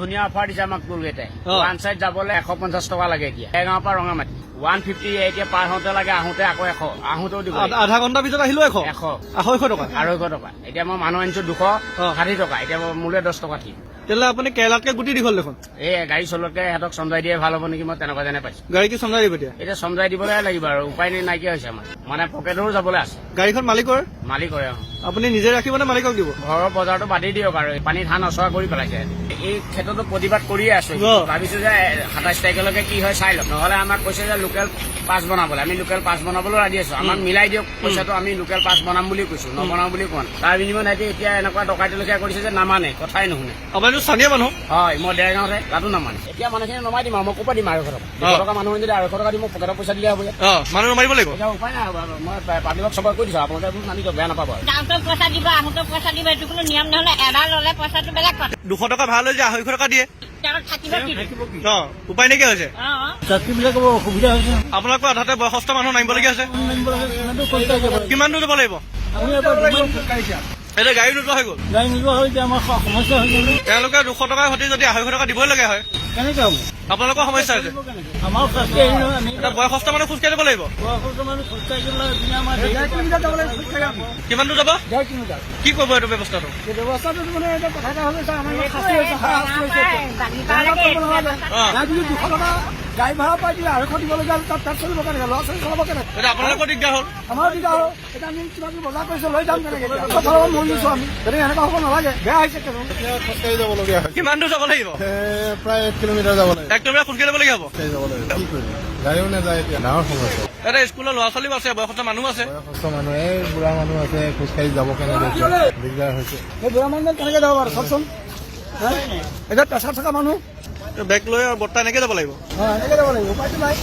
ধুনীয়া অফাৰ দিছে আমাক টোলগেটে। ওৱান চাইড যাবলৈ 150 টকা লাগে এতিয়া। এগাঁৱৰ পৰা ৰঙামাটি 150 এতিয়া পাৰ হওঁতে লাগে, আহোঁতে আকৌ 100, আহোঁতেও দিব। আধা ঘণ্টাৰ ভিতৰত আহিলো 100 250 টকা। 250 টকা। এতিয়া মই মানুহ আনিছো 260 টকা। এতিয়া মোলৈ 10 টকা ঠিক। তেতিয়াহ'লে আপুনি কেৰেলাতকে গুটি দীঘল দেখোন। এই গাড়ী চলোৱাতকে সিহঁতক চমজাই দিয়ে ভাল হ'ব নেকি, মই তেনেকুৱা যেনে পাইছো। গাড়ী কি চমজাই দিব এতিয়া চমজাই দিবলৈ লাগিব আৰু উপায় নাইকিয়া হৈছে আমাৰ, মানে পকেটৰো যাবলৈ আছে। গাড়ীখন মালিকৰ মালিকৰে আপুনি নিজে ৰাখিব নে মালিকক দিব? ঘৰৰ বজাৰটো বাদি দিয়ক আৰু পানী ধান অচৰা কৰি পেলাইছে। এই ক্ষেত্ৰতো প্ৰতিবাদ কৰিয়ে আছো। ভাবিছো যে 27 তাৰিখলৈকে কি হয় চাই লওক। নহলে আমাক কৈছে যে লোকেল পাছ বনাবলৈ, আমি লোকেল পাছ বনাবলৈ ৰাজি আছো। আমাক মিলাই দিয়ক পইচাটো, আমি লোকেল পাছ বনাম বুলি কৈছো, নবনাও বুলি কোৱা নাই। তাৰ বিনিময়ত সিহঁতে এতিয়া এনেকুৱা ডকাইতি লেখীয়া কৰিছে যে নামানে, কথাই নুশুনে। আপোনাৰতো স্থানীয় মানুহ। হয়, মই দেৰগাঁৱতে, তাতো নামানে। এতিয়া মানুহখিনি নমাই দিম আৰু মই ক'ৰ পৰা দিম 200 টকা। 200 টকা মানুহ যদি 200 টকা দিম, মই পকেটৰ পইচা দিলে হ'ব। মানুহ নমাৰিব লাগিব। এতিয়া উপায় নাই, মই পাব্লিকক চবকে কৈ দিছো, আপোনালোকে মানি দিয়ক, বেয়া নাপাব। যাওঁতে পইচা দিব, আহোঁতে পইচা দিব, এইটো কোনো নিয়ম নহলে। এবাৰ ল'লে পইচাটো বেলেগ কথা। 200 টকা ভাল হৈ যায়, 250 টকা দিয়ে। থাকিব কি উপায় নাইকিয়া হৈছে। যাত্ৰীবিলাকৰ অসুবিধা হৈছে। আপোনালোকৰ আধাতে বয়সস্থ মানুহ নামিবলগীয়া হৈছে। কিমান দূৰ যাব লাগিব? এতিয়া গাড়ী নোযোৱা হৈ গ'ল। গাড়ী নোযোৱা হৈ এতিয়া আমাৰ সমস্যা হৈ গ'ল। তেওঁলোকে 200 টকাৰ সৈতে যদি 250 টকা দিবই লগা হয়, কেনেকে হ'ব? আপোনালোকৰ সমস্যা হৈছে। আমাৰ খোজকাঢ়ি নহয়, আমি এটা বয়সস্থ মানুহ খোজকাঢ়ি যাব লাগিব। বয়সস্থ মানুহ খোজকাঢ়ি গ'লে আমাৰ কিমান দূৰ যাব? 1.5 কিলোমিটাৰ। কি কৰিব এইটো ব্যৱস্থাটো? ব্যৱস্থাটো মানে এটা কথা এটা হ'লে আমাৰ শাস্তি হৈছে, যদি 200 টকা গাড়ী ভাড়া পাই দিলে 250 দিবলগীয়া হ'লে তাত চলিব কেনেকে? ল'ৰা ছোৱালী চলাব কেনেকে? এতিয়া আপোনালোকৰ দিগদাৰ হ'ল। আমাৰ দিগদাৰ হ'ল। এতিয়া আমি কিবা কিবি বজাৰ কৰিছো, লৈ যাম কেনেকে? মৰি গৈছো আমি। গতিকে এনেকুৱা হ'ব নালাগে, বেয়া হৈছে। খোজকাঢ়ি যাবলগীয়া হয়। কিমান দূৰ যাব লাগিব? প্ৰায় 1 কিলোমিটাৰ যাব লাগে। 1 কিলোমিটাৰ খোজকাঢ়ি যাবলগীয়া হ'ব। যাব লাগে, কি কৰিম? গাড়ীও নাযায়, এতিয়া ডাঙৰ সমস্যা। এটা স্কুলৰ ল'ৰা ছোৱালীও আছে, বয়সস্থ মানুহ আছে। বয়সস্থ মানুহ, বুঢ়া মানুহ আছে, খোজকাঢ়ি যাব কেনেকে? দিগদাৰ হৈছে। এই বুঢ়া মানুহ কেনেকে যাব বাৰু চাওকচোন। এতিয়া পেছাৰ থকা মানুহ বেগ লৈ আৰু বৰ্তা এনেকে যাব লাগিব। এনেকে যাব লাগিব, উপায়টো নাই।